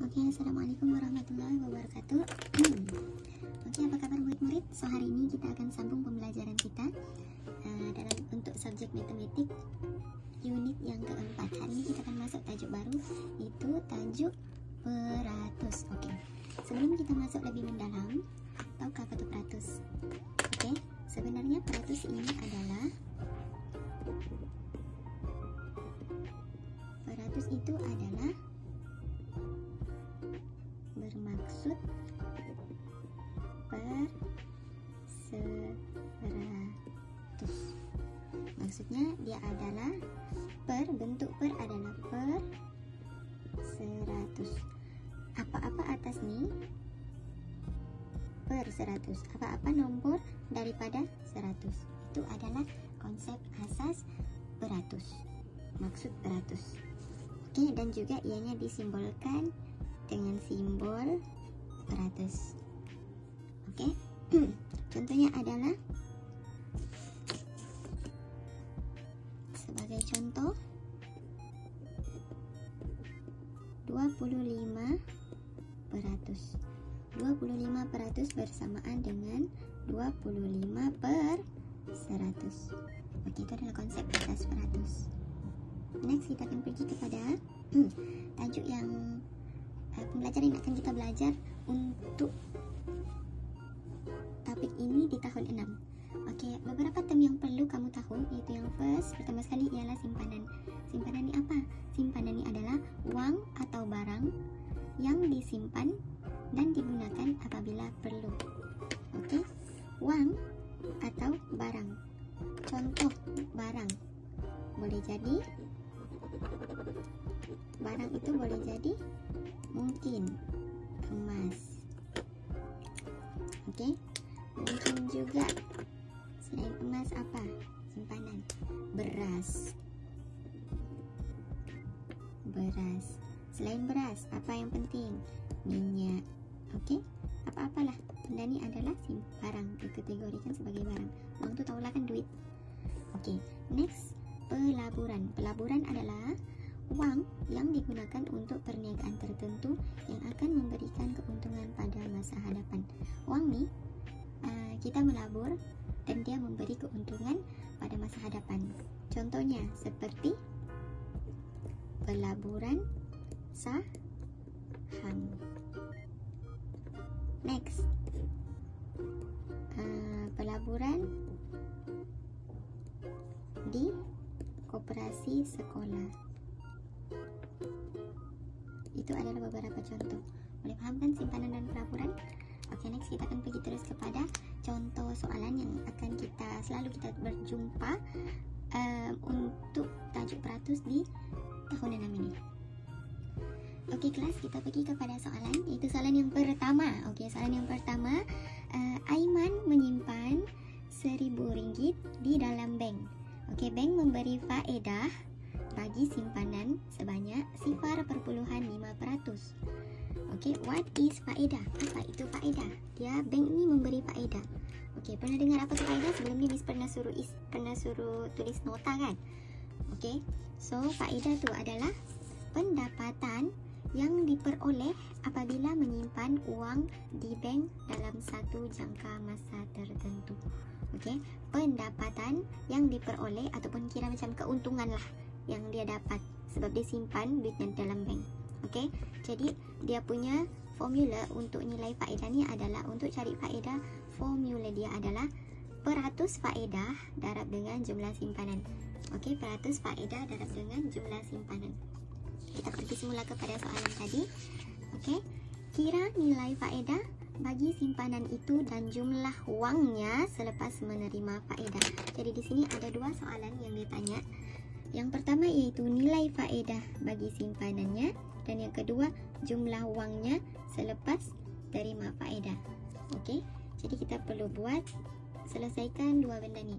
Oke, assalamualaikum warahmatullahi wabarakatuh. Oke, apa kabar murid-murid? So, hari ini kita akan sambung pembelajaran kita dalam untuk subjek matematik unit yang keempat. Hari ini kita akan masuk tajuk baru, yaitu tajuk peratus. Oke, sebelum kita masuk lebih mendalam, tahukah apa itu peratus? Oke, sebenarnya peratus ini adalah bermaksud per 100. Maksudnya dia adalah bentuk per adalah per 100. Apa-apa atas nih per 100. Apa-apa nomor daripada 100. Itu adalah konsep asas peratus. Maksud peratus. Oke, dan juga ianya disimbolkan dengan simbol peratus. Oke. Contohnya adalah sebagai contoh 25 peratus. 25 peratus bersamaan dengan 25 per 100. Oke, itu adalah konsep asas peratus. Next, kita akan pergi kepada tajuk yang pembelajaran yang akan kita belajar untuk topik ini di tahun 6. Oke, beberapa term yang perlu kamu tahu, yaitu yang pertama sekali ialah simpanan. Simpanan ini apa? Simpanan ini adalah uang atau barang yang disimpan dan digunakan apabila perlu. Oke, uang atau barang. Contoh barang boleh jadi barang itu boleh jadi mungkin emas. Oke, mungkin juga selain emas apa? Simpanan beras. Selain beras, apa yang penting? Minyak. Oke, apa-apalah benda ini adalah barang, dikategorikan sebagai barang. Uang itu tahulah kan duit. Oke, next, pelaburan. Pelaburan adalah uang yang digunakan untuk perniagaan tertentu yang akan memberikan keuntungan pada masa hadapan. Uang nih kita melabur dan dia memberi keuntungan pada masa hadapan. Contohnya seperti pelaburan saham. Next, pelaburan di koperasi sekolah. Itu adalah beberapa contoh. Boleh paham kan simpanan dan pelaburan? Oke, next kita akan pergi terus kepada contoh soalan yang akan selalu kita berjumpa untuk tajuk peratus di tahun 6 ini. Oke kelas, kita pergi kepada soalan, yaitu soalan yang pertama. Oke, soalan yang pertama, Aiman menyimpan Rp1.000 di dalam bank. Oke, bank memberi faedah bagi simpanan sebanyak 0,5%. Oke, what is faedah? Apa itu faedah? Bank ini memberi faedah. Oke, pernah dengar apa itu faedah? Sebelum ni pernah suruh tulis nota kan? Oke, so faedah itu adalah pendapatan yang diperoleh apabila menyimpan uang di bank dalam satu jangka masa tertentu. Oke, pendapatan yang diperoleh ataupun kira macam keuntungan lah yang dia dapat sebab dia simpan duitnya dalam bank. Oke, jadi dia punya formula untuk nilai faedah ni adalah, untuk cari faedah, formula dia adalah peratus faedah darab dengan jumlah simpanan. Oke, peratus faedah darab dengan jumlah simpanan. Kita pergi semula kepada soalan tadi. Oke, kira nilai faedah bagi simpanan itu dan jumlah wangnya selepas menerima faedah. Jadi di sini ada dua soalan yang ditanya. Yang pertama yaitu nilai faedah bagi simpanannya, dan yang kedua jumlah wangnya selepas terima faedah. Oke, jadi kita perlu selesaikan dua benda ni.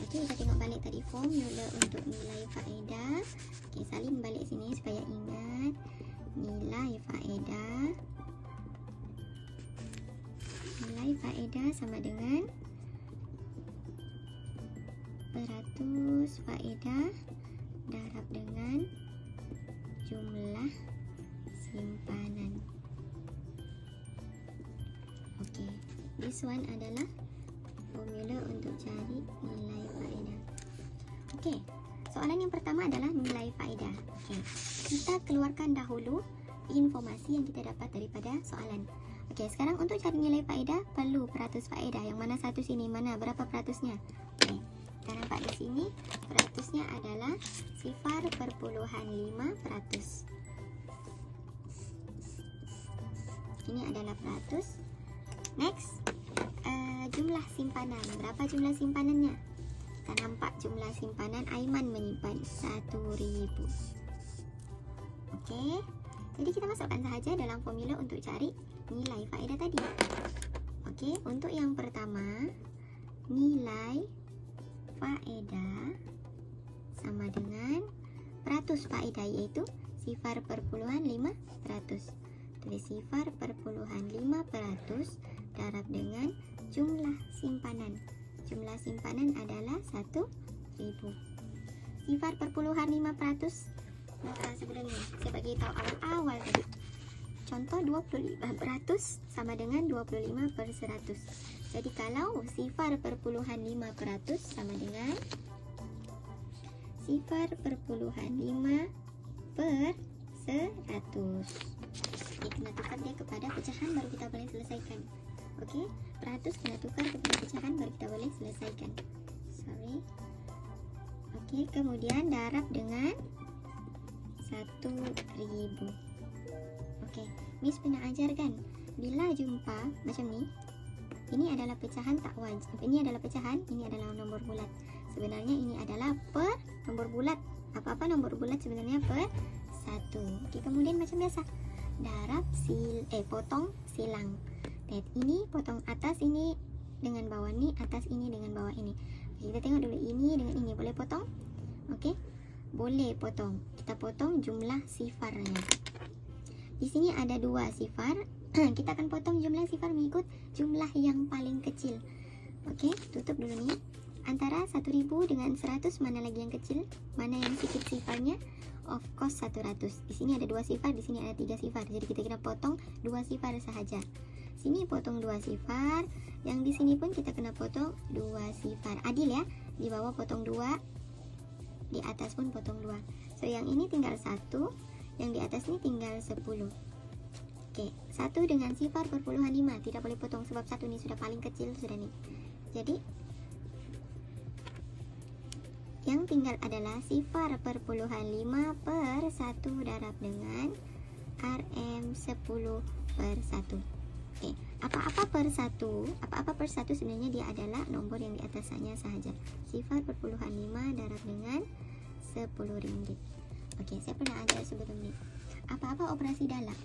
Oke, kita tengok balik tadi formula untuk nilai faedah. Oke, salin balik sini supaya ingat nilai faedah. Nilai faedah sama dengan peratus faedah darab dengan jumlah simpanan. This one adalah formula untuk cari nilai faedah. Okey, soalan yang pertama adalah nilai faedah. Okey, kita keluarkan dahulu informasi yang kita dapat daripada soalan. Okey, sekarang untuk cari nilai faedah perlu peratus faedah. Yang mana satu sini? Mana? Berapa peratusnya? Okey, kita nampak di sini peratusnya adalah 0,5%. Ini adalah peratus. Next, jumlah simpanan. Berapa jumlah simpanannya? Kita nampak jumlah simpanan Aiman menyimpan 1,000. Okey, jadi kita masukkan sahaja dalam formula untuk cari nilai faedah tadi. Okey, untuk yang pertama, nilai faedah sama dengan peratus faedah, iaitu 0,5%. Tulis 0,5% darab dengan jumlah simpanan. Jumlah simpanan adalah 1,000. 0,5%. Sebelum ni saya bagi tahu awal-awal tadi. Contoh 25% sama dengan 25/100. Jadi kalau 0,5% sama dengan 0,5/100. Okey, kena tukar dia kepada pecahan baru kita boleh selesaikan. Okey, peratus kena tukar kepada pecahan baru kita boleh selesaikan. Sorry. Okey, kemudian darab dengan 1,000. Okey, Miss pernah ajarkan bila jumpa macam ni, ini adalah pecahan tak wajib. Ini adalah pecahan, ini adalah nombor bulat. Sebenarnya ini adalah per nombor bulat. Apa-apa nombor bulat sebenarnya per 1. Okey, kemudian macam biasa. Darab potong silang. Ini potong atas ini dengan bawah ni, atas ini dengan bawah ini. Okey, kita tengok dulu ini dengan ini boleh potong? Okey. Boleh potong. Kita potong jumlah sifarnya. Di sini ada 2 sifar. Kita akan potong jumlah sifar mengikut jumlah yang paling kecil. Okey, tutup dulu ni. Antara 1,000 dengan 100 mana lagi yang kecil? Mana yang sikit sifarnya? Of course 100. Di sini ada 2 sifar, di sini ada 3 sifar. Jadi kita kena potong 2 sifar sahaja. Sini potong 2 sifar. Yang di sini pun kita kena potong 2 sifar. Adil ya? Di bawah potong 2, di atas pun potong 2. So yang ini tinggal 1, yang di atas ni tinggal 10. Okey, 1 dengan 0,5 tidak boleh potong sebab 1 ni sudah paling kecil sudah ni. Jadi yang tinggal adalah 0,5/1 darab dengan RM10/1. Okey, apa-apa per 1, apa-apa per 1 sebenarnya dia adalah nombor yang di atasnya sahaja. 0,5 darab dengan RM10. Okey, saya pernah ajar sebelum ni. Apa-apa operasi darab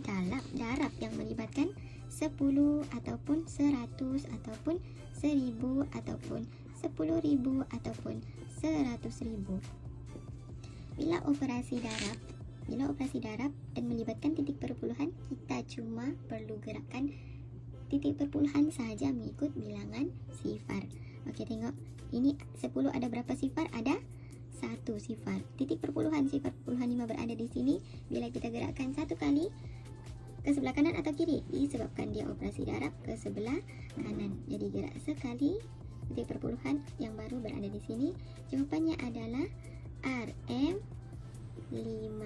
yang melibatkan 10 ataupun 100 ataupun 1000 ataupun 10,000 ataupun 100,000. Bila operasi darab dan melibatkan titik perpuluhan, kita cuma perlu gerakkan titik perpuluhan sahaja mengikut bilangan sifar. Okey, tengok. Ini 10 ada berapa sifar? Ada 1 sifar. Titik perpuluhan 0,5 berada di sini. Bila kita gerakkan 1 kali ke sebelah kanan atau kiri, disebabkan dia operasi darab ke sebelah kanan. Jadi gerak sekali, titik perpuluhan yang baru berada di sini. Jawapannya adalah RM5.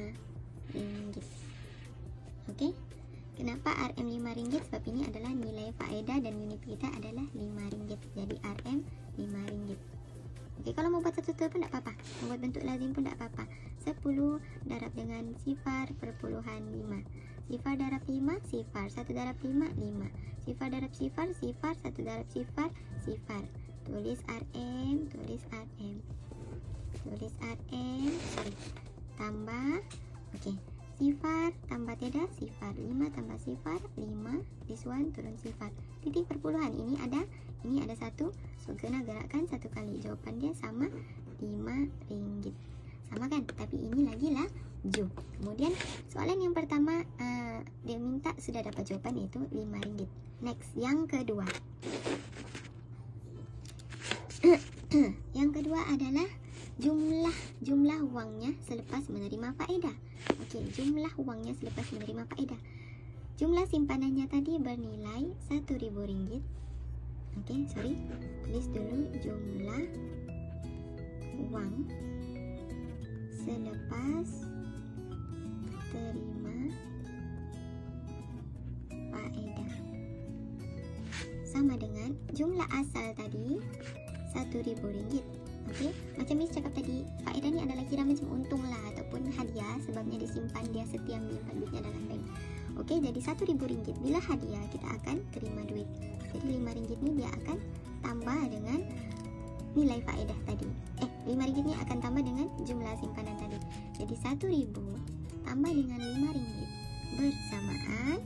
Okey. Kenapa RM5? Sebab ini adalah nilai faedah dan unit kita adalah RM5. Jadi RM5. Okey, kalau mau buat satu-satu pun tak apa-apa. Membuat bentuk lazim pun tak apa-apa. 10 darab dengan 0,5. Sifar darab 5, sifar. 1 darab 5, 5. Sifar darab sifar, sifar. 1 darab sifar, sifar. Tulis RM, tulis RM. Tulis RM, sorry. Tambah, okey. Sifar tambah tiada, sifar. 5 tambah sifar, 5. This one turun sifar. Titik perpuluhan ini ada 1. So kena gerakkan 1 kali. Jawapan dia sama RM5. Sama kan? Tapi ini lagi lah ju. Kemudian soalan yang pertama dia minta sudah dapat jawapan, iaitu RM5. Next, yang kedua. Yang kedua adalah jumlah wangnya selepas menerima faedah. Okey, jumlah wangnya selepas menerima faedah. Jumlah simpanannya tadi bernilai RM1,000. Oke, sorry. Tulis dulu jumlah uang selepas terima faedah sama dengan jumlah asal tadi Rp1.000. Oke, macam Miss cakap tadi, faedah ni adalah kira macam untung lah ataupun hadiah sebabnya disimpan, dia setia menyimpan duitnya dalam bank. Oke, jadi Rp1.000. Bila hadiah kita akan terima duit. Jadi RM5 ni dia akan tambah dengan nilai faedah tadi. RM5 ni akan tambah dengan jumlah simpanan tadi. Jadi Rp1.000 tambah dengan RM5 bersamaan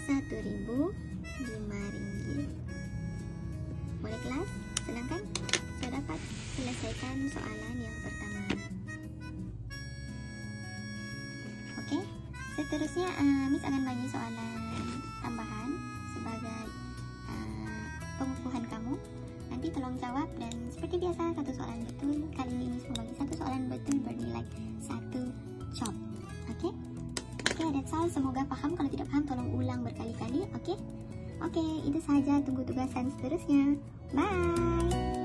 Rp1.000 RM5. Boleh kelas? Senang kan? Saya dapat selesaikan soalan yang pertama. Oke, seterusnya Miss akan bagi soalan tambahan sebagai pengukuhan kamu. Nanti tolong jawab dan seperti biasa satu soalan betul. Kali ini Miss membagi satu soalan betul bernilai 1 chop. Oke, that's all. Semoga paham. Kalau tidak paham tolong ulang berkali-kali. Oke, itu sahaja. Tunggu tugasan seterusnya. Bye.